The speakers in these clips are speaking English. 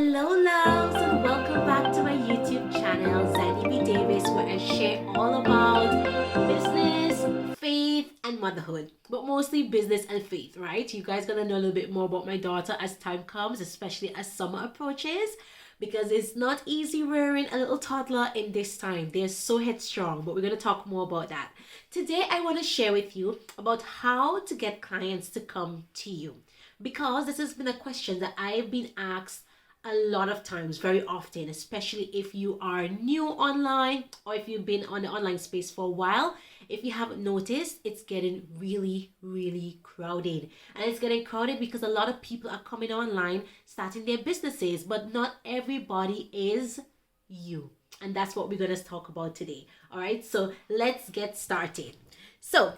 Hello loves and welcome back to my YouTube channel Zadie B. Davis, where I share all about business, faith and motherhood, but mostly business and faith, right? You guys gonna know a little bit more about my daughter as time comes, especially as summer approaches, because it's not easy rearing a little toddler in this time. They're so headstrong, but we're going to talk more about that. Today, I want to share with you about how to get clients to come to you, because this has been a question that I've been asked a lot of times, very often, especially if you are new online or if you've been on the online space for a while. If you haven't noticed, it's getting really crowded. And it's getting crowded because a lot of people are coming online, starting their businesses, but not everybody is you. And that's what we're going to talk about today. All right, so let's get started. So,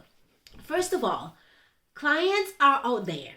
first of all, clients are out there.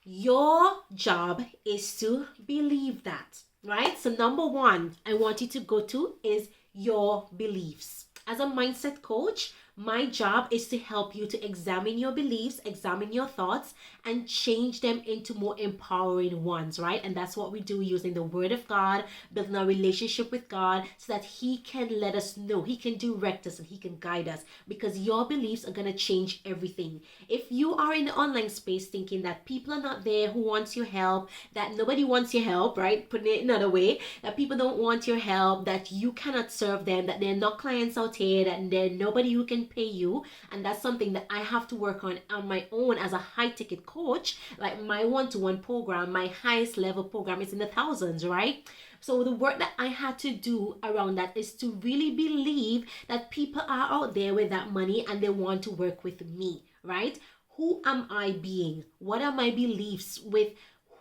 Your job is to believe that, right? So number one, I want you to go to is your beliefs. As a mindset coach, my job is to help you to examine your beliefs, examine your thoughts, and change them into more empowering ones, right? And that's what we do using the Word of God, building a relationship with God so that He can let us know, He can direct us, and He can guide us, because your beliefs are going to change everything. If you are in the online space thinking that people are not there who wants your help, that nobody wants your help, right? Putting it another way, that people don't want your help, that you cannot serve them, that they're not clients out here, that there's nobody who can pay you, and that's something that I have to work on my own as a high ticket coach. Like my one-to-one program, my highest level program is in the thousands, right? So the work that I had to do around that is to really believe that people are out there with that money and they want to work with me, right? Who am I being? What are my beliefs with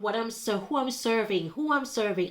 who I'm serving,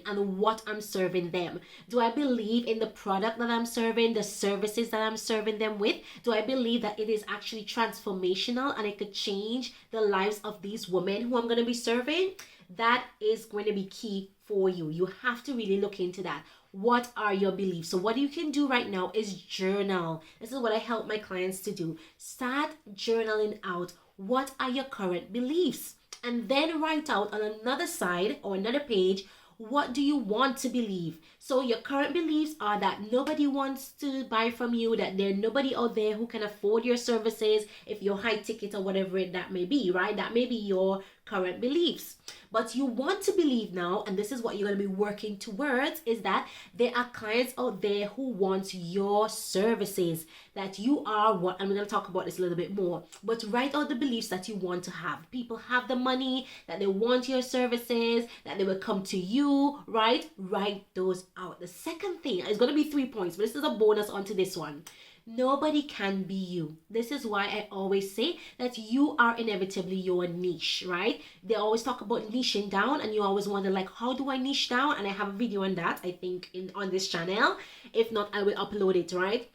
and what I'm serving them? Do I believe in the product that I'm serving, the services that I'm serving them with? Do I believe that it is actually transformational and it could change the lives of these women who I'm going to be serving? That is going to be key for you. You have to really look into that. What are your beliefs? So what you can do right now is journal. This is what I help my clients to do. Start journaling out what are your current beliefs, and then write out on another side or another page, what do you want to believe? So your current beliefs are that nobody wants to buy from you, that there's nobody out there who can afford your services if you're high ticket or whatever that may be, right? That may be your current beliefs. But you want to believe now, and this is what you're going to be working towards, is that there are clients out there who want your services, that you are what, and we're going to talk about this a little bit more, but write out the beliefs that you want to have. People have the money, that they want your services, that they will come to you, right? Write those out. The second thing is going to be 3 points, but this is a bonus onto this one. Nobody can be you. This is why I always say that you are inevitably your niche, right? They always talk about niching down, and you always wonder, like, how do I niche down? And I have a video on that, I think, on this channel. If not, I will upload it, right?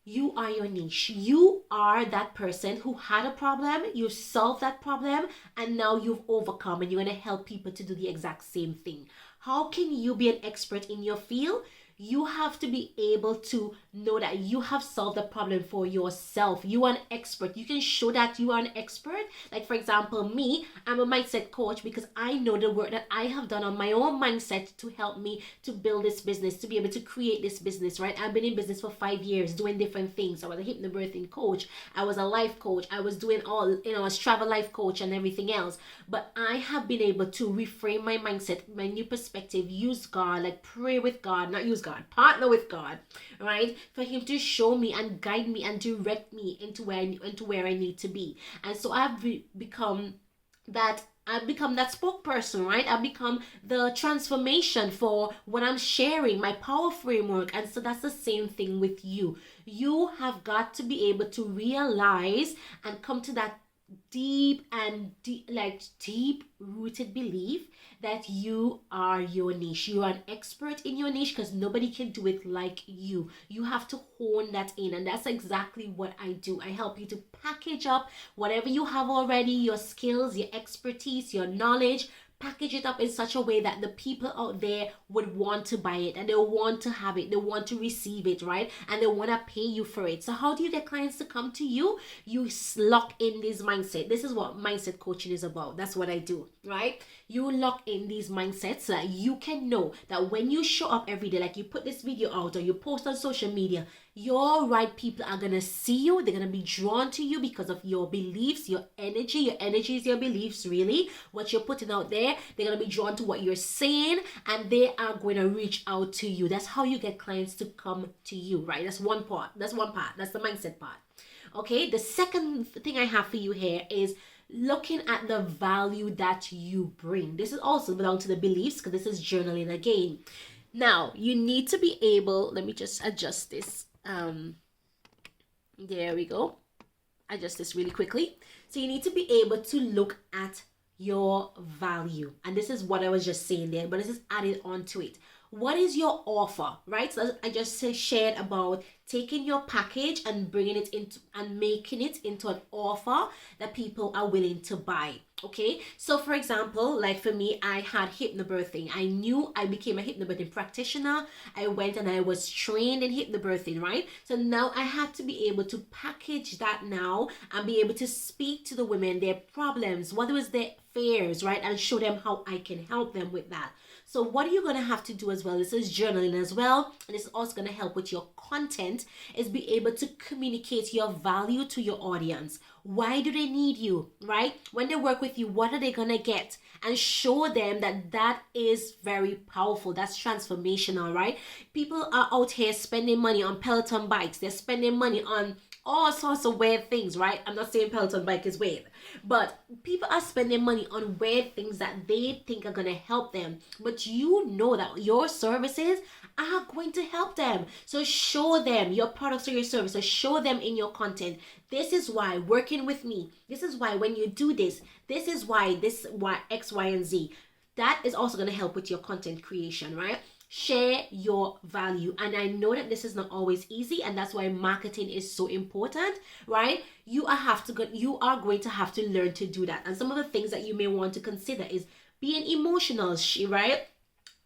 You are your niche. You are that person who had a problem, you solved that problem, and now you've overcome, and you're going to help people to do the exact same thing. How can you be an expert in your field? You have to be able to know that you have solved the problem for yourself. You are an expert. You can show that you are an expert. Like, for example, me, I'm a mindset coach because I know the work that I have done on my own mindset to help me to build this business, to be able to create this business, right? I've been in business for 5 years doing different things. I was a hypnobirthing coach. I was a life coach. I was doing all, I was travel life coach and everything else. But I have been able to reframe my mindset, my new perspective, use God, like pray with God, not use God, partner with God, right? For Him to show me and guide me and direct me into where I need to be. And so I've become that spokesperson, right? I've become the transformation for what I'm sharing, my power framework. And so that's the same thing with you. You have got to be able to realize and come to that deep rooted belief that you are your niche. You are an expert in your niche because nobody can do it like you. You have to hone that in, and that's exactly what I do. I help you to package up whatever you have already, your skills, your expertise, your knowledge, package it up in such a way that the people out there would want to buy it and they want to have it, they want to receive it, right? And they want to pay you for it. So how do you get clients to come to you? You lock in this mindset. This is what mindset coaching is about. That's what I do, right? You lock in these mindsets so that you can know that when you show up every day, like you put this video out or you post on social media, your right people are going to see you. They're going to be drawn to you because of your beliefs, your energy. Your energy is your beliefs, really. What you're putting out there, they're going to be drawn to what you're saying and they are going to reach out to you. That's how you get clients to come to you, right? That's one part. That's the mindset part. Okay, the second thing I have for you here is looking at the value that you bring. This is also belong to the beliefs because this is journaling again. Now, you need to be able, let me just adjust this. There we go. Adjust this really quickly. So you need to be able to look at your value. And this is what I was just saying there, but this is added on to it. What is your offer, right? So I just shared about taking your package and bringing it into and making it into an offer that people are willing to buy. Okay, so for example, like for me, I had hypnobirthing. I knew I became a hypnobirthing practitioner. I went and I was trained in hypnobirthing, right? So now I had to be able to package that now and be able to speak to the women, their problems, what was their fears, right? And show them how I can help them with that. So what are you going to have to do as well? This is journaling as well. And this is also going to help with your content, is be able to communicate your value to your audience. Why do they need you, right? When they work with you, what are they going to get? And show them that that is very powerful. That's transformational, right? People are out here spending money on Peloton bikes. They're spending money on all sorts of weird things, right? I'm not saying Peloton bike is weird, but people are spending money on weird things that they think are going to help them. But you know that your services are going to help them. So show them your products or your services. Show them in your content. This is why working with me. This is why when you do this, this is why this, why X, Y, and Z. That is also going to help with your content creation, right? Share your value. And I know that this is not always easy, and that's why marketing is so important, right? You are going to have to learn to do that. And some of the things that you may want to consider is being emotional, right?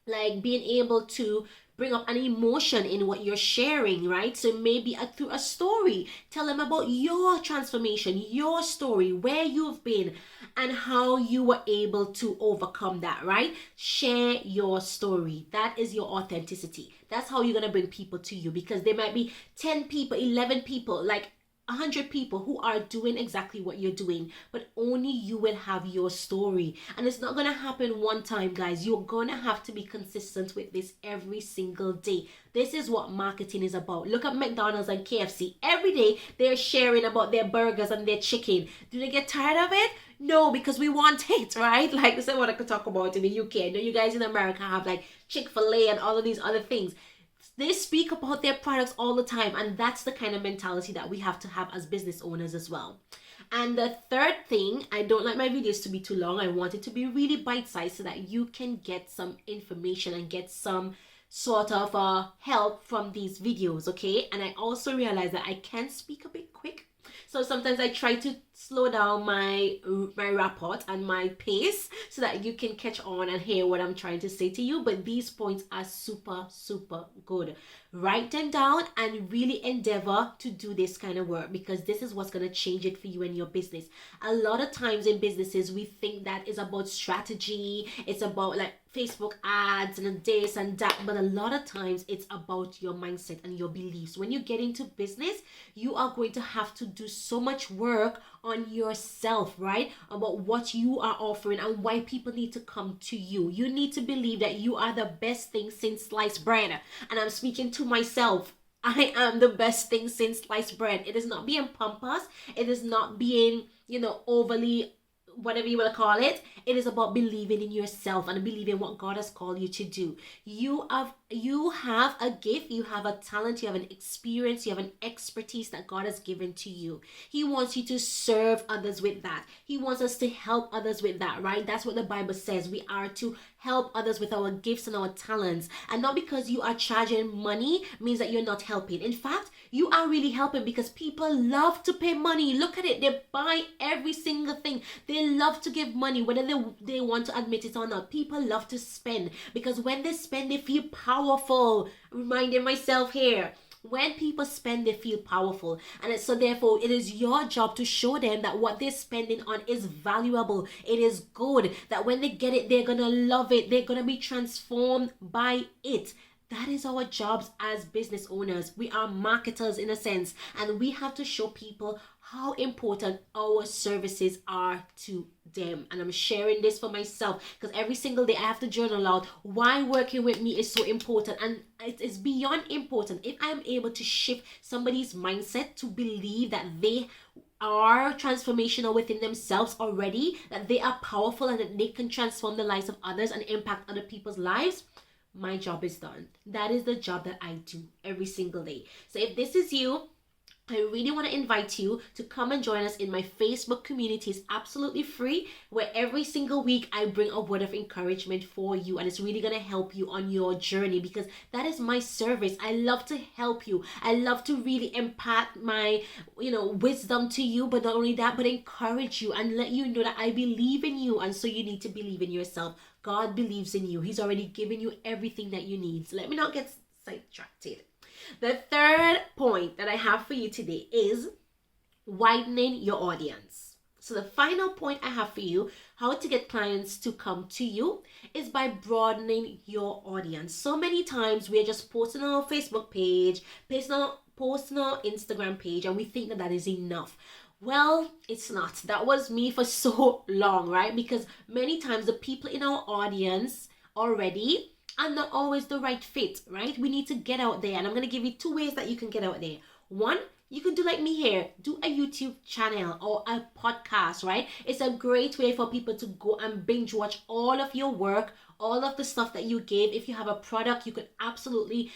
Like being able to bring up an emotion in what you're sharing, right? So maybe through a story, tell them about your transformation, your story, where you've been and how you were able to overcome that, right? Share your story. That is your authenticity. That's how you're going to bring people to you, because there might be 10 people, 11 people, like 100 people who are doing exactly what you're doing, but only you will have your story. And it's not going to happen one time, guys. You're going to have to be consistent with this every single day. This is what marketing is about. Look at McDonald's and KFC. Every day they're sharing about their burgers and their chicken. Do they get tired of it? No, because we want it, right? Like this is what I could talk about in the UK. I know you guys in America have like Chick-fil-A and all of these other things. They speak about their products all the time, and that's the kind of mentality that we have to have as business owners as well. And the third thing, I don't like my videos to be too long. I want it to be really bite-sized so that you can get some information and get some sort of help from these videos, okay? And I also realize that I can speak a bit quick. So sometimes I try to slow down my rapport and my pace so that you can catch on and hear what I'm trying to say to you. But these points are super, super good. Write them down and really endeavor to do this kind of work, because this is what's going to change it for you and your business. A lot of times in businesses, we think that is about strategy. It's about like Facebook ads and this and that. But a lot of times it's about your mindset and your beliefs. When you get into business, you are going to have to do so much work on yourself, right? About what you are offering and why people need to come to you. You need to believe that you are the best thing since sliced bread. And I'm speaking to myself. I am the best thing since sliced bread. It is not being pompous. It is not being, overly whatever you want to call it. It is about believing in yourself and believing what God has called you to do. You have a gift, you have a talent, you have an experience, you have an expertise that God has given to you. He wants you to serve others with that. He wants us to help others with that, right? That's what the Bible says. We are to help others with our gifts and our talents. And not because you are charging money means that you're not helping. In fact, you are really helping, because people love to pay money. Look at it. They buy every single thing. They love to give money, whether they want to admit it or not. People love to spend, because when they spend, they feel powerful. Reminding myself here. When people spend, they feel powerful. And so therefore, it is your job to show them that what they're spending on is valuable. It is good. That when they get it, they're going to love it. They're going to be transformed by it. That is our jobs as business owners. We are marketers in a sense, and we have to show people how important our services are to them. And I'm sharing this for myself, because every single day I have to journal out why working with me is so important. And it is beyond important. If I am able to shift somebody's mindset to believe that they are transformational within themselves already, that they are powerful and that they can transform the lives of others and impact other people's lives, my job is done. That is the job that I do every single day. So if this is you, I really want to invite you to come and join us in my Facebook community. It's absolutely free, where every single week I bring a word of encouragement for you, and it's really going to help you on your journey, because that is my service. I love to help you. I love to really impart my, wisdom to you, but not only that, but encourage you and let you know that I believe in you, and so you need to believe in yourself. God believes in you. He's already given you everything that you need. So let me not get sidetracked. The third point that I have for you today is widening your audience. So the final point I have for you, how to get clients to come to you, is by broadening your audience. So many times we're just posting on our Facebook page, posting on our Instagram page, and we think that is enough. Well, it's not. That was me for so long, right? Because many times the people in our audience already are not always the right fit, right? We need to get out there. And I'm going to give you 2 ways that you can get out there. One, you can do like me here, do a YouTube channel or a podcast, right? It's a great way for people to go and binge watch all of your work, all of the stuff that you give. If you have a product, you could absolutely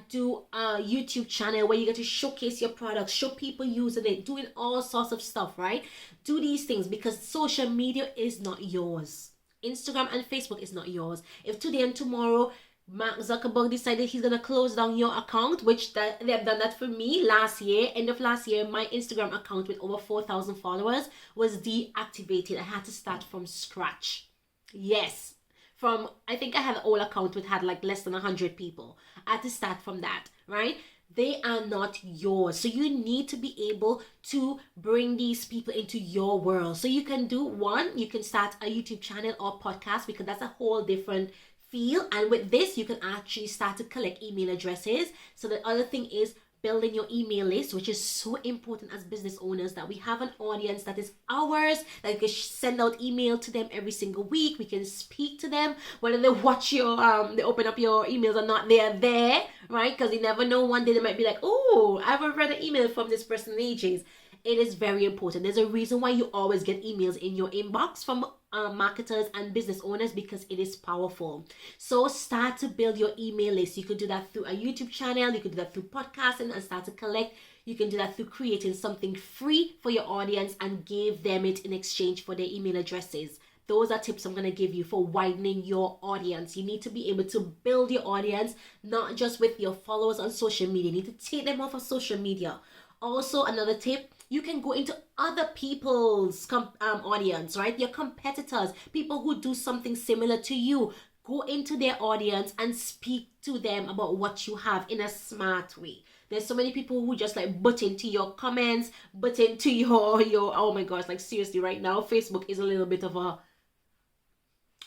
do a YouTube channel where you get to showcase your products, show people using it, doing all sorts of stuff, right? Do these things, because social media is not yours. Instagram and Facebook is not yours. If today and tomorrow Mark Zuckerberg decided he's gonna close down your account, which they have done that for me last year, end of last year, my Instagram account with over 4,000 followers was deactivated. I had to start from scratch. Yes. I think I had an old account which had less than 100 people. I had to start from that, right? They are not yours. So you need to be able to bring these people into your world. So you can do one, you can start a YouTube channel or podcast, because that's a whole different feel. And with this, you can actually start to collect email addresses. So the other thing is building your email list, which is so important as business owners, that we have an audience that is ours, that you can send out email to them every single week. We can speak to them, whether they watch your they open up your emails or not, they are there, right? Because you never know, one day they might be like, oh, I haven't read an email from this person in ages. It is very important. There's a reason why you always get emails in your inbox from marketers and business owners, because it is powerful. So start to build your email list. You could do that through a YouTube channel. You could do that through podcasting and start to collect. You can do that through creating something free for your audience and give them it in exchange for their email addresses. Those are tips I'm going to give you for widening your audience. You need to be able to build your audience, not just with your followers on social media. You need to take them off of social media. Also, another tip, you can go into other people's audience, right? Your competitors, people who do something similar to you. Go into their audience and speak to them about what you have in a smart way. There's so many people who just butt into your comments, butt into your oh my gosh, seriously, right now, Facebook is a little bit of a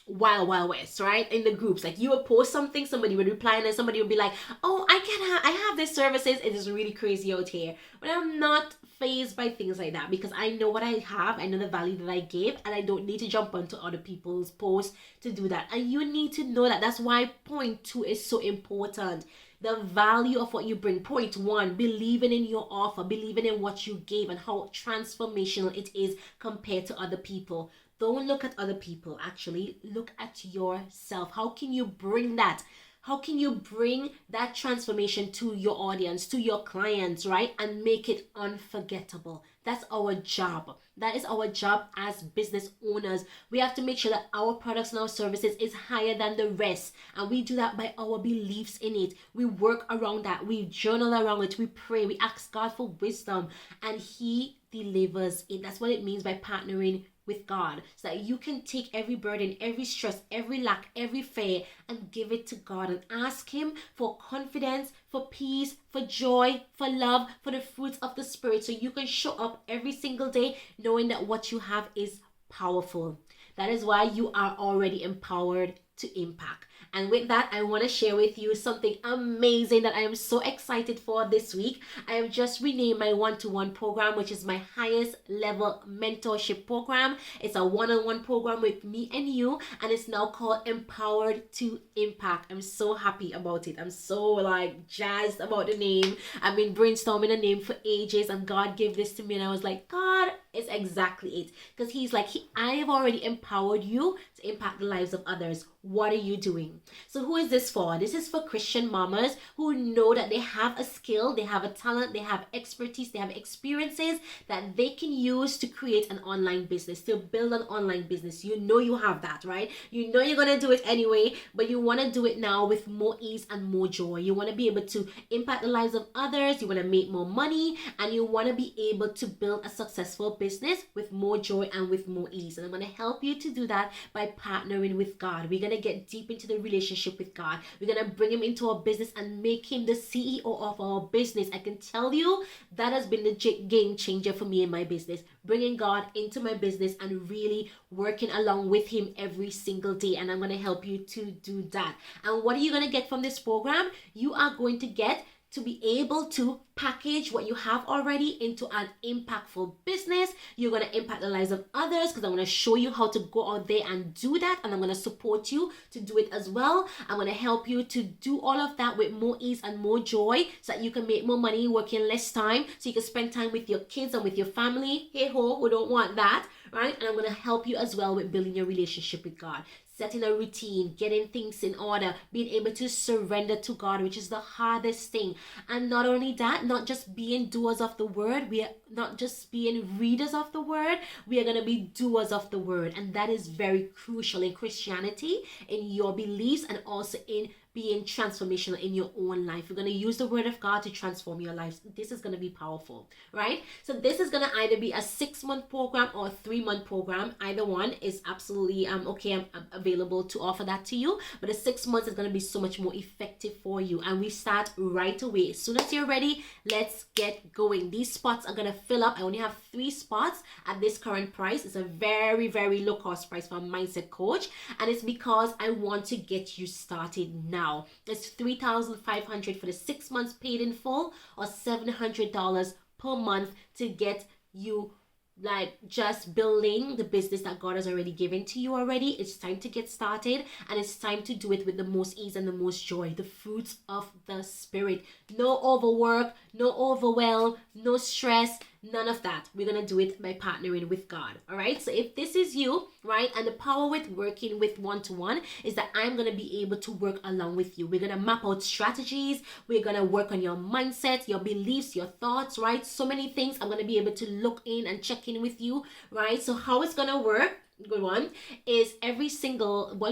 wild west, right? In the groups, you would post something, somebody would reply, and then somebody would be like, oh, I have these services. It is really crazy out here. But I'm not fazed by things like that, because I know what I have, I know the value that I give, and I don't need to jump onto other people's posts to do that. And you need to know that. That's why point 2 is so important. The value of what you bring. Point 1, believing in your offer, believing in what you gave and how transformational it is compared to other people. Don't look at other people, actually look at yourself. How can you bring that? How can you bring that transformation to your audience, to your clients, right? And make it unforgettable. That's our job. That is our job as business owners. We have to make sure that our products and our services is higher than the rest. And we do that by our beliefs in it. We work around that. We journal around it. We pray. We ask God for wisdom. And He delivers it. That's what it means by partnering with God, so that you can take every burden, every stress, every lack, every fear, and give it to God and ask Him for confidence, for peace, for joy, for love, for the fruits of the Spirit, so you can show up every single day knowing that what you have is powerful. That is why you are already empowered to impact. And with that, I want to share with you something amazing that I am so excited for this week. I have just renamed my one-to-one program, which is my highest level mentorship program. It's a one-on-one program with me and you, and it's now called Empowered to Impact. I'm so happy about it. I'm so jazzed about the name. I've been brainstorming a name for ages, and God gave this to me, and I was like, God, it's exactly it. Because He's like, I have already empowered you to impact the lives of others. What are you doing? So who is this for? This is for Christian mamas who know that they have a skill, they have a talent, they have expertise, they have experiences that they can use to create an online business, to build an online business. You know you have that, right? You know you're going to do it anyway, but you want to do it now with more ease and more joy. You want to be able to impact the lives of others, you want to make more money, and you want to be able to build a successful business with more joy and with more ease. And I'm going to help you to do that by partnering with God. We're going to get deep into the relationship with God. We're going to bring Him into our business and make Him the CEO of our business. I can tell you that has been the game changer for me in my business. Bringing God into my business and really working along with Him every single day. And I'm going to help you to do that. And what are you going to get from this program? You are going to get to be able to package what you have already into an impactful business. You're going to impact the lives of others, because I'm going to show you how to go out there and do that, and I'm going to support you to do it as well. I'm going to help you to do all of that with more ease and more joy, so that you can make more money working less time, so you can spend time with your kids and with your family. Hey ho, who don't want that, right? And I'm going to help you as well with building your relationship with God, setting a routine, getting things in order, being able to surrender to God, which is the hardest thing. And not only that, not just being doers of the word, we are not just being readers of the word, we are going to be doers of the word. And that is very crucial in Christianity, in your beliefs, and also in being transformational in your own life. You're going to use the word of God to transform your lives. This is going to be powerful, right? So this is going to either be a 6-month program or a 3-month program. Either one is absolutely okay. I'm available to offer that to you. But the 6 months is going to be so much more effective for you. And we start right away. As soon as you're ready, let's get going. These spots are going to fill up. I only have 3 spots at this current price. It's a very, very low cost price for a mindset coach. And it's because I want to get you started now. It's $3,500 for the 6 months paid in full, or $700 per month to get you just building the business that God has already given to you already. It's time to get started, and it's time to do it with the most ease and the most joy, the fruits of the Spirit. No overwork, no overwhelm, no stress, none of that. We're going to do it by partnering with God. All right. So if this is you, right, and the power with working with one-to-one is that I'm going to be able to work along with you. We're going to map out strategies. We're going to work on your mindset, your beliefs, your thoughts, right? So many things. I'm going to be able to look in and check in with you, right? So how it's going to work, good one, is what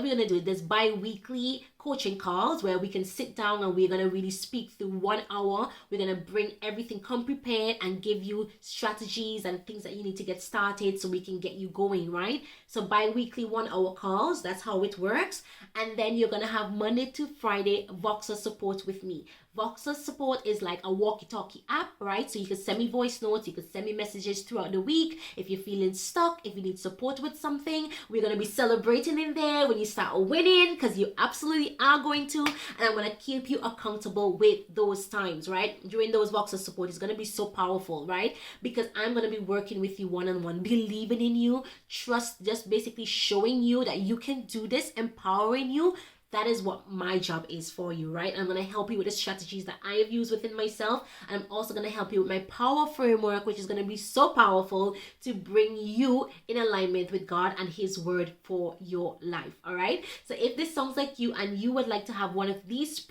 we're going to do is this bi-weekly coaching calls where we can sit down and we're going to really speak through 1 hour. We're going to bring everything, come prepared, and give you strategies and things that you need to get started so we can get you going, right? So bi-weekly 1 hour calls, that's how it works. And then you're going to have Monday to Friday Voxer support with me. Voxer support is like a walkie-talkie app, right? So you can send me voice notes, you can send me messages throughout the week. If you're feeling stuck, if you need support with something, we're going to be celebrating in there when you start winning, because you absolutely are going to. And I'm going to keep you accountable with those times, right? During those Voxer support, it's going to be so powerful, right? Because I'm going to be working with you one-on-one, believing in you, trust, just basically showing you that you can do this, empowering you. That is what my job is for you, right? I'm going to help you with the strategies that I have used within myself. And I'm also going to help you with my power framework, which is going to be so powerful to bring you in alignment with God and His word for your life, all right? So if this sounds like you and you would like to have one of these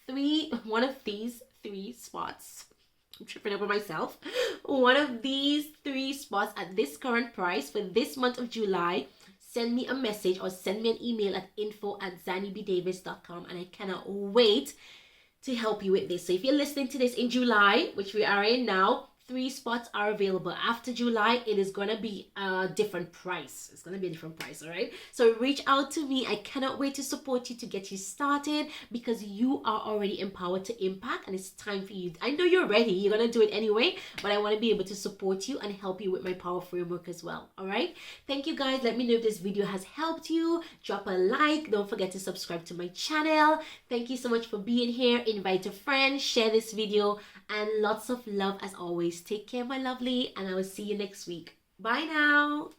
3 spots, I'm tripping over myself. One of these 3 spots at this current price for this month of July, send me a message or send me an email at info@zanibdavis.com, and I cannot wait to help you with this. So if you're listening to this in July, which we are in now, 3 spots are available. After July, it is going to be a different price. It's going to be a different price, all right? So reach out to me. I cannot wait to support you, to get you started, because you are already empowered to impact, and it's time for you. I know you're ready. You're going to do it anyway, but I want to be able to support you and help you with my power framework as well, all right? Thank you, guys. Let me know if this video has helped you. Drop a like. Don't forget to subscribe to my channel. Thank you so much for being here. Invite a friend. Share this video, and lots of love as always. Take care, my lovely, and I will see you next week. Bye now.